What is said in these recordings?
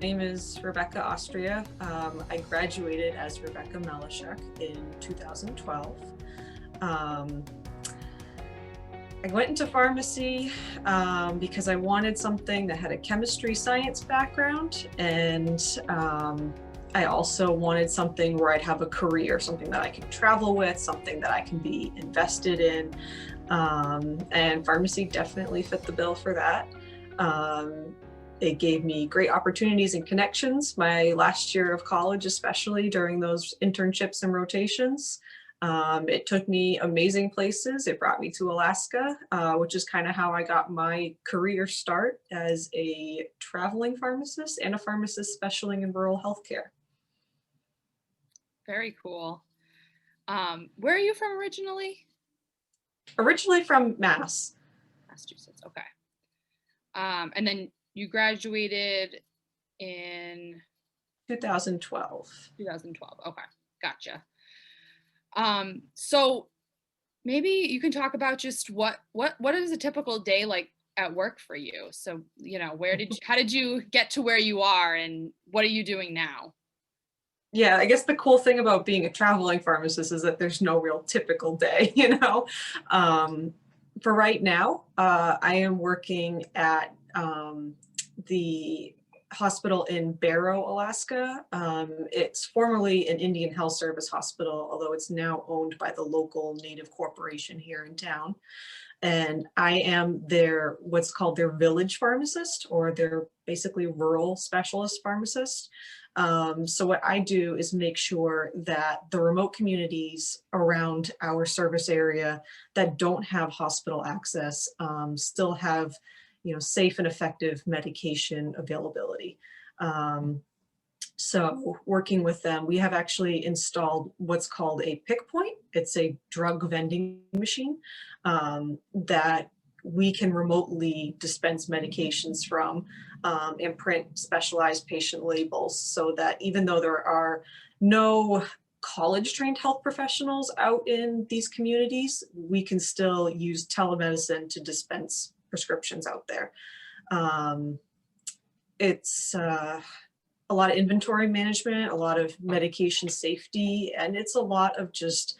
name is Rebecca Austria. I graduated as Rebecca Melishek in 2012. I went into pharmacy because I wanted something that had a chemistry science background, and I also wanted something where I'd have a career, something that I could travel with, something that I can be invested in, and pharmacy definitely fit the bill for that. It gave me great opportunities and connections my last year of college, especially during those internships and rotations. It took me amazing places. It brought me to Alaska, which is kind of how I got my career start as a traveling pharmacist and a pharmacist specializing in rural healthcare. Very cool. Where are you from originally? Originally from Mass. Massachusetts, okay. And then you graduated in 2012. 2012. Okay, gotcha. So maybe you can talk about just what is a typical day like at work for you? So, how did you get to where you are and what are you doing now? Yeah, I guess the cool thing about being a traveling pharmacist is that there's no real typical day, For right now, I am working at the hospital in Barrow, Alaska. It's formerly an Indian Health Service hospital, although it's now owned by the local Native corporation here in town. And I am what's called their village pharmacist, or their basically rural specialist pharmacist. So what I do is make sure that the remote communities around our service area that don't have hospital access still have, safe and effective medication availability. So working with them, we have actually installed what's called a pick point. It's a drug vending machine that we can remotely dispense medications from and print specialized patient labels, so that even though there are no college-trained health professionals out in these communities, we can still use telemedicine to dispense prescriptions out there. It's a lot of inventory management, a lot of medication safety, and it's a lot of just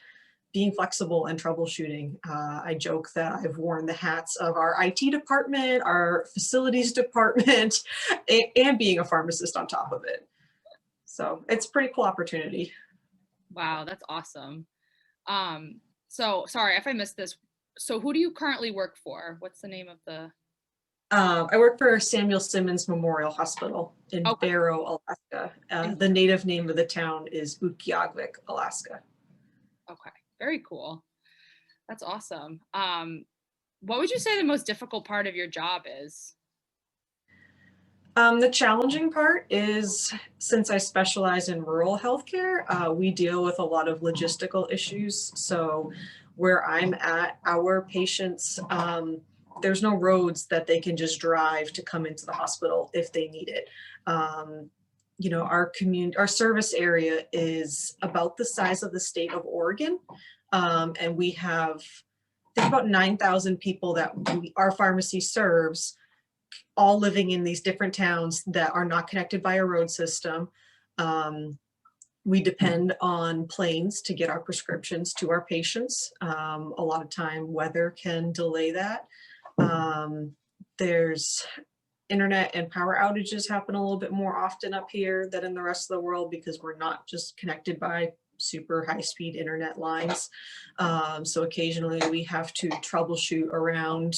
being flexible and troubleshooting. I joke that I've worn the hats of our IT department, our facilities department, and being a pharmacist on top of it. So it's a pretty cool opportunity. Wow, that's awesome. So sorry if I missed this. So who do you currently work for? What's the name of the? I work for Samuel Simmons Memorial Hospital in Barrow, Alaska. The native name of the town is Utqiagvik, Alaska. Okay, very cool. That's awesome. What would you say the most difficult part of your job is? The challenging part is, since I specialize in rural healthcare, we deal with a lot of logistical issues. So where I'm at, our patients, there's no roads that they can just drive to come into the hospital if they need it. Our service area is about the size of the state of Oregon. And we have, I think, about 9,000 people that our pharmacy serves, all living in these different towns that are not connected by a road system. We depend on planes to get our prescriptions to our patients. A lot of time weather can delay that. There's internet and power outages happen a little bit more often up here than in the rest of the world, because we're not just connected by super high-speed internet lines. So occasionally we have to troubleshoot around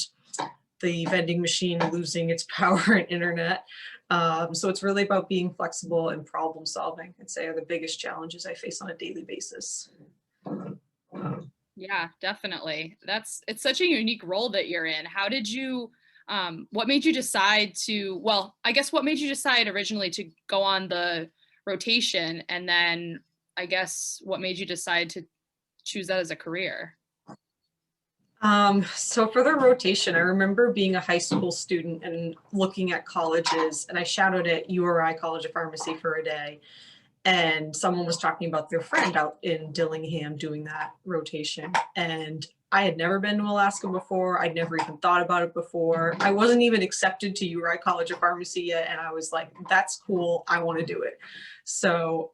the vending machine losing its power and internet. So it's really about being flexible and problem solving, I'd say, are the biggest challenges I face on a daily basis. Yeah, definitely. It's such a unique role that you're in. How did you, what made you decide what made you decide originally to go on the rotation? And then I guess what made you decide to choose that as a career? So for the rotation, I remember being a high school student and looking at colleges, and I shadowed at URI College of Pharmacy for a day. And someone was talking about their friend out in Dillingham doing that rotation. And I had never been to Alaska before. I'd never even thought about it before. I wasn't even accepted to URI College of Pharmacy yet. And I was like, that's cool. I want to do it. So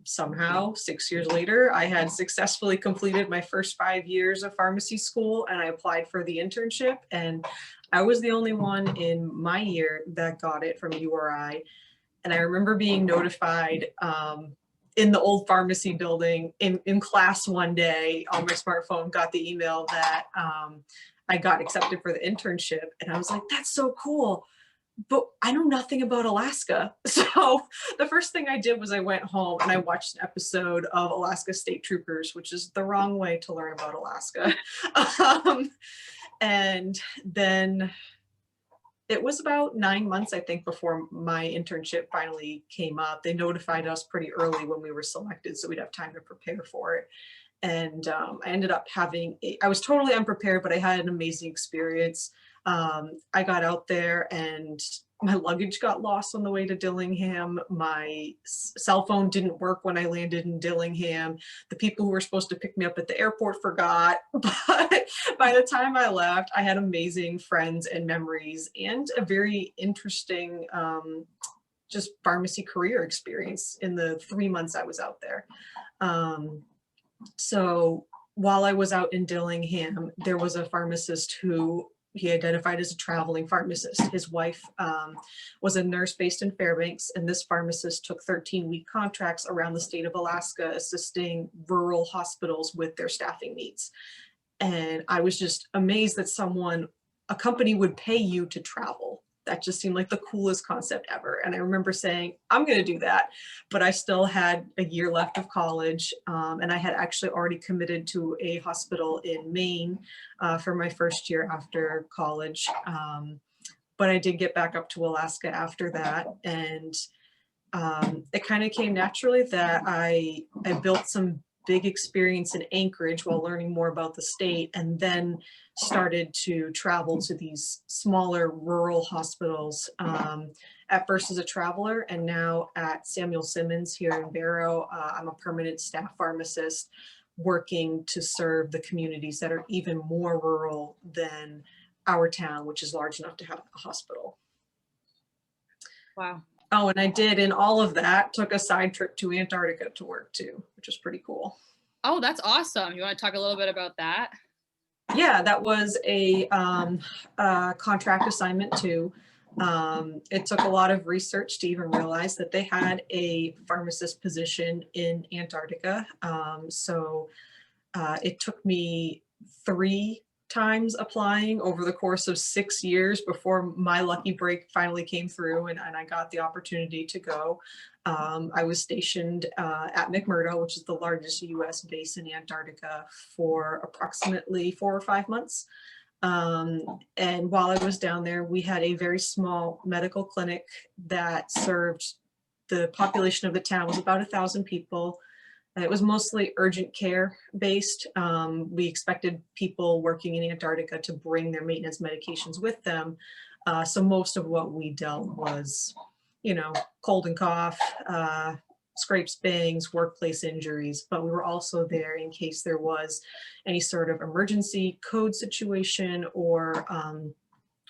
somehow 6 years later, I had successfully completed my first 5 years of pharmacy school, and I applied for the internship. And I was the only one in my year that got it from URI. And I remember being notified in the old pharmacy building in class one day on my smartphone, got the email that I got accepted for the internship. And I was like, that's so cool. But I know nothing about Alaska. So the first thing I did was I went home and I watched an episode of Alaska State Troopers, which is the wrong way to learn about Alaska. And then it was about 9 months, I think, before my internship finally came up. They notified us pretty early when we were selected, so we'd have time to prepare for it. And I ended up I was totally unprepared, but I had an amazing experience. I got out there and my luggage got lost on the way to Dillingham. My cell phone didn't work when I landed in Dillingham. The people who were supposed to pick me up at the airport forgot. But by the time I left, I had amazing friends and memories and a very interesting just pharmacy career experience in the 3 months I was out there. So while I was out in Dillingham, there was a pharmacist who he identified as a traveling pharmacist. His wife was a nurse based in Fairbanks, and this pharmacist took 13-week contracts around the state of Alaska, assisting rural hospitals with their staffing needs. And I was just amazed that a company would pay you to travel. That just seemed like the coolest concept ever. And I remember saying, I'm going to do that. But I still had a year left of college. And I had actually already committed to a hospital in Maine for my first year after college. But I did get back up to Alaska after that. And it kind of came naturally that I built some big experience in Anchorage while learning more about the state, and then started to travel to these smaller rural hospitals, at first as a traveler and now at Samuel Simmons here in Barrow. I'm a permanent staff pharmacist working to serve the communities that are even more rural than our town, which is large enough to have a hospital. Wow. Oh, and I did, in all of that, took a side trip to Antarctica to work too, which was pretty cool. Oh, that's awesome. You want to talk a little bit about that? Yeah, that was a contract assignment too. It took a lot of research to even realize that they had a pharmacist position in Antarctica. So it took me 3 times applying over the course of 6 years before my lucky break finally came through, and I got the opportunity to go. I was stationed at McMurdo, which is the largest US base in Antarctica, for approximately 4 or 5 months. And while I was down there, we had a very small medical clinic that served the population of the town. Was about 1,000 people. It was mostly urgent care based. We expected people working in Antarctica to bring their maintenance medications with them. So most of what we dealt was, cold and cough, scrapes, bangs, workplace injuries, but we were also there in case there was any sort of emergency code situation, or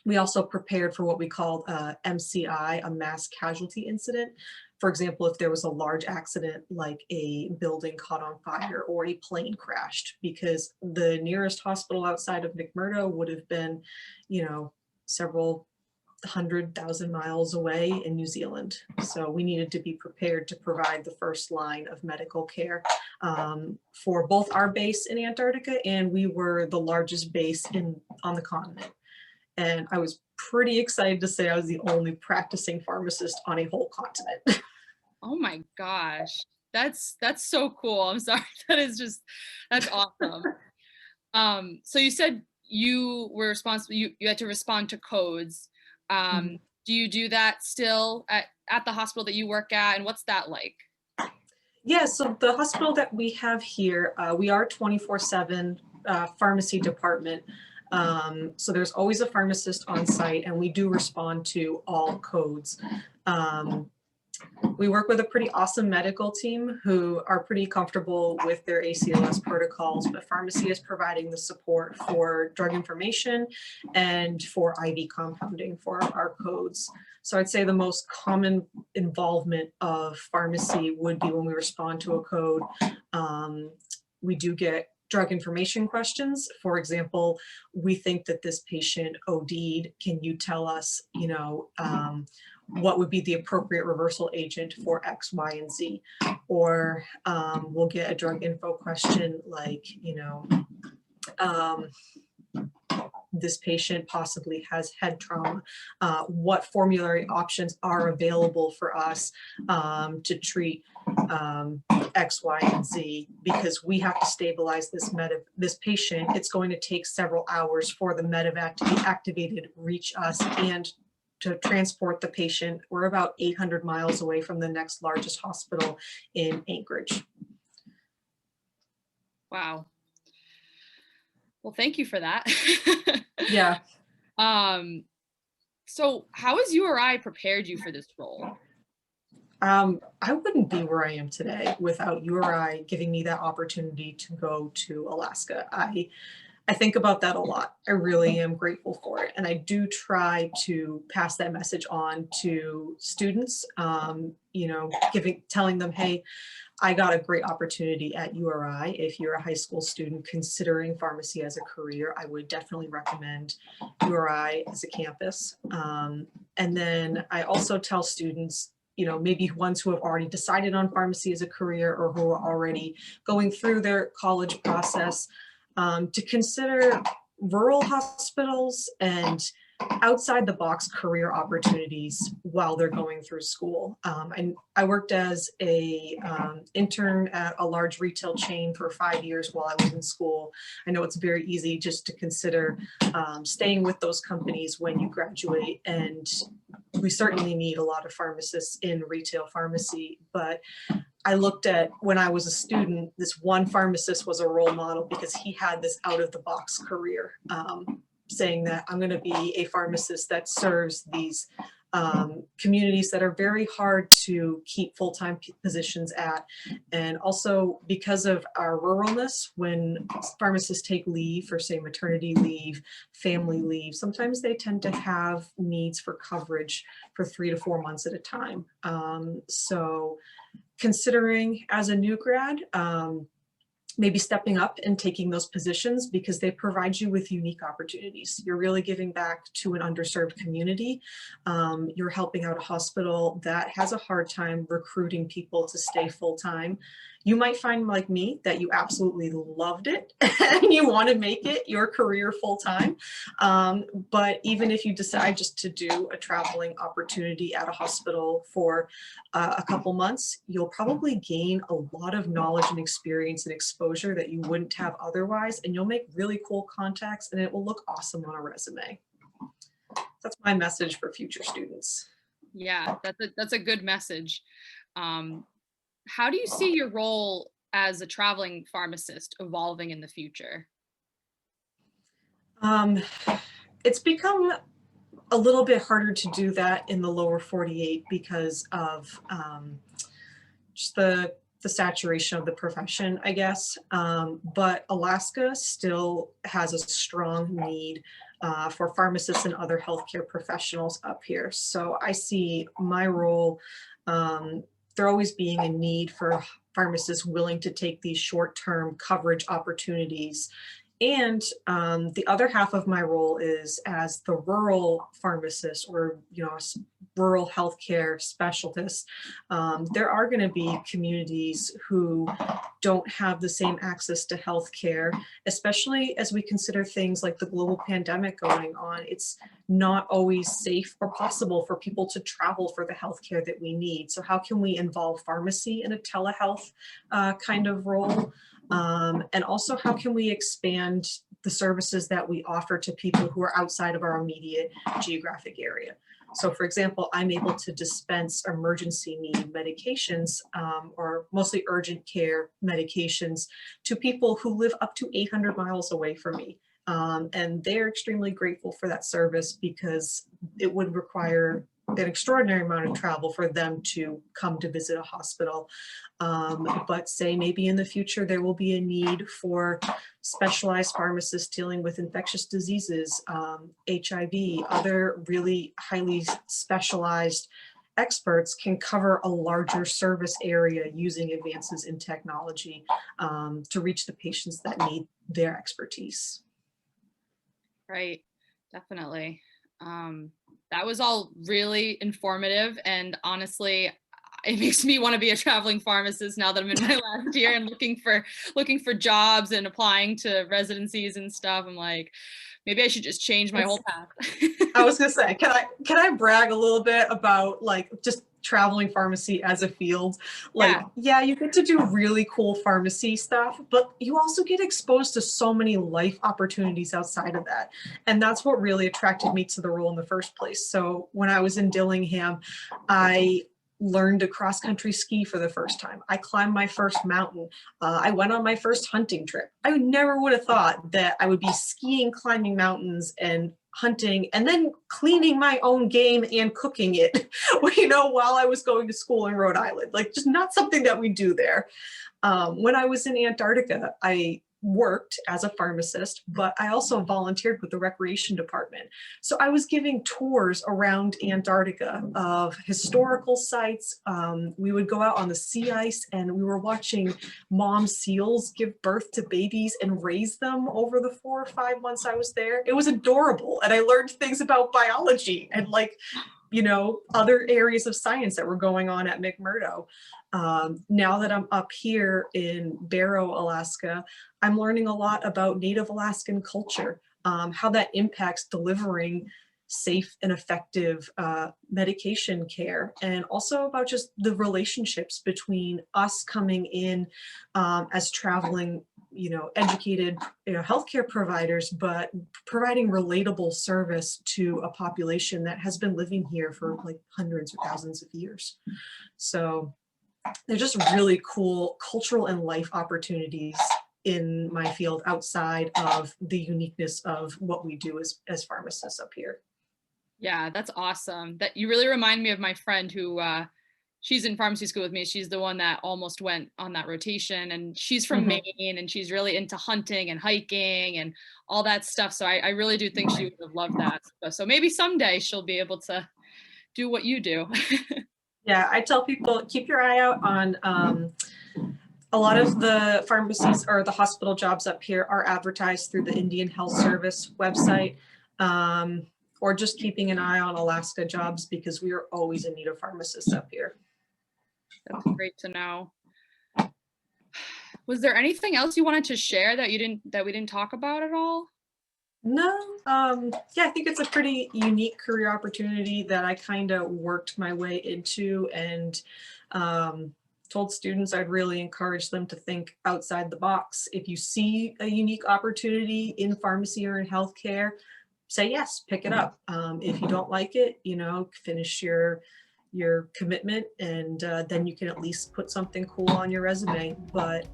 we also prepared for what we called MCI, a mass casualty incident. For example, if there was a large accident like a building caught on fire or a plane crashed, because the nearest hospital outside of McMurdo would have been, several 100,000 miles away in New Zealand. So we needed to be prepared to provide the first line of medical care for both our base in Antarctica, and we were the largest base on the continent. And I was pretty excited to say I was the only practicing pharmacist on a whole continent. Oh my gosh. That's so cool. I'm sorry. That's awesome. So you said you were responsible, you had to respond to codes. Mhm. Do you do that still at the hospital that you work at? And what's that like? Yeah, so the hospital that we have here, we are 24/7 pharmacy department. So there's always a pharmacist on site, and we do respond to all codes. We work with a pretty awesome medical team who are pretty comfortable with their ACLS protocols, but pharmacy is providing the support for drug information and for IV compounding for our codes. So I'd say the most common involvement of pharmacy would be when we respond to a code. We do get drug information questions. For example, we think that this patient OD'd. Can you tell us, what would be the appropriate reversal agent for X, Y, and Z? Or we'll get a drug info question like, this patient possibly has head trauma. What formulary options are available for us to treat X, Y, and Z? Because we have to stabilize this patient. It's going to take several hours for the medevac to be activated, reach us, and to transport the patient. We're about 800 miles away from the next largest hospital in Anchorage. Wow. Well, thank you for that. Yeah. So how has URI prepared you for this role? I wouldn't be where I am today without URI giving me that opportunity to go to Alaska. I think about that a lot. I really am grateful for it. And I do try to pass that message on to students, telling them, hey, I got a great opportunity at URI. If you're a high school student considering pharmacy as a career, I would definitely recommend URI as a campus. And then I also tell students, maybe ones who have already decided on pharmacy as a career or who are already going through their college process, to consider rural hospitals and outside the box career opportunities while they're going through school. I worked as a intern at a large retail chain for 5 years while I was in school. I know it's very easy just to consider staying with those companies when you graduate, and we certainly need a lot of pharmacists in retail pharmacy, but I looked at when I was a student, this one pharmacist was a role model because he had this out of the box career, saying that I'm going to be a pharmacist that serves these communities that are very hard to keep full-time positions at. And also because of our ruralness, when pharmacists take leave for, say, maternity leave, family leave, sometimes they tend to have needs for coverage for 3 to 4 months at a time. So considering as a new grad, maybe stepping up and taking those positions because they provide you with unique opportunities. You're really giving back to an underserved community. You're helping out a hospital that has a hard time recruiting people to stay full-time. You might find, like me, that you absolutely loved it and you want to make it your career full-time. But even if you decide just to do a traveling opportunity at a hospital for a couple months, you'll probably gain a lot of knowledge and experience and exposure that you wouldn't have otherwise, and you'll make really cool contacts and it will look awesome on a resume. That's my message for future students. Yeah, that's a good message. How do you see your role as a traveling pharmacist evolving in the future? It's become a little bit harder to do that in the lower 48 because of just the saturation of the profession, I guess. But Alaska still has a strong need for pharmacists and other healthcare professionals up here. So I see my role, there always being a need for pharmacists willing to take these short-term coverage opportunities. And the other half of my role is as the rural pharmacist or, rural healthcare specialist. There are going to be communities who don't have the same access to healthcare, especially as we consider things like the global pandemic going on. It's not always safe or possible for people to travel for the healthcare that we need. So how can we involve pharmacy in a telehealth kind of role? And also, how can we expand the services that we offer to people who are outside of our immediate geographic area? So for example, I'm able to dispense emergency need medications or mostly urgent care medications to people who live up to 800 miles away from me. And they're extremely grateful for that service because it would require an extraordinary amount of travel for them to come to visit a hospital. But say maybe in the future there will be a need for specialized pharmacists dealing with infectious diseases, HIV, other really highly specialized experts can cover a larger service area using advances in technology to reach the patients that need their expertise. Right, definitely. That was all really informative, and honestly, it makes me want to be a traveling pharmacist now that I'm in my last year and looking for jobs and applying to residencies and stuff. I'm like, maybe I should just change my whole path. I was gonna say, can I brag a little bit about like just traveling pharmacy as a field? Like, yeah, you get to do really cool pharmacy stuff, but you also get exposed to so many life opportunities outside of that. And that's what really attracted me to the role in the first place. So when I was in Dillingham, I learned to cross country ski for the first time. I climbed my first mountain. I went on my first hunting trip. I never would have thought that I would be skiing, climbing mountains, and hunting, and then cleaning my own game and cooking it, you know, while I was going to school in Rhode Island. Like, just not something that we do there. When I was in Antarctica, I worked as a pharmacist, but I also volunteered with the recreation department. So I was giving tours around Antarctica of historical sites. We would go out on the sea ice and we were watching mom seals give birth to babies and raise them over the 4 or 5 months I was there. It was adorable. And I learned things about biology and like, you know, other areas of science that were going on at McMurdo. Now that I'm up here in Barrow, Alaska, I'm learning a lot about Native Alaskan culture, how that impacts delivering safe and effective medication care, and also about just the relationships between us coming in as traveling, you know, educated, you know, healthcare providers, but providing relatable service to a population that has been living here for like hundreds or thousands of years. So they're just really cool cultural and life opportunities in my field outside of the uniqueness of what we do as pharmacists up here. Yeah, that's awesome. That you really remind me of my friend who she's in pharmacy school with me. She's the one that almost went on that rotation, and she's from Maine, and she's really into hunting and hiking and all that stuff. So I really do think she would have loved that. So maybe someday she'll be able to do what you do. Yeah, I tell people, keep your eye out on a lot of the pharmacies or the hospital jobs up here are advertised through the Indian Health Service website, or just keeping an eye on Alaska jobs, because we are always in need of pharmacists up here. That's great to know. Was there anything else you wanted to share that we didn't talk about at all? No, yeah, I think it's a pretty unique career opportunity that I kind of worked my way into, and told students I'd really encourage them to think outside the box. If you see a unique opportunity in pharmacy or in healthcare, say yes, pick it up. If you don't like it, you know, finish your commitment, and then you can at least put something cool on your resume. But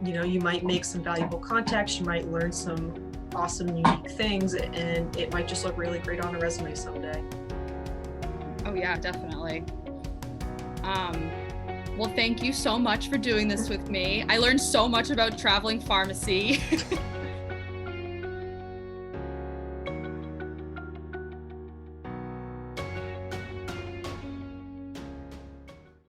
you know, you might make some valuable contacts, you might learn some awesome, unique things, and it might just look really great on a resume someday. Oh yeah, definitely. Well, thank you so much for doing this with me. I learned so much about traveling pharmacy.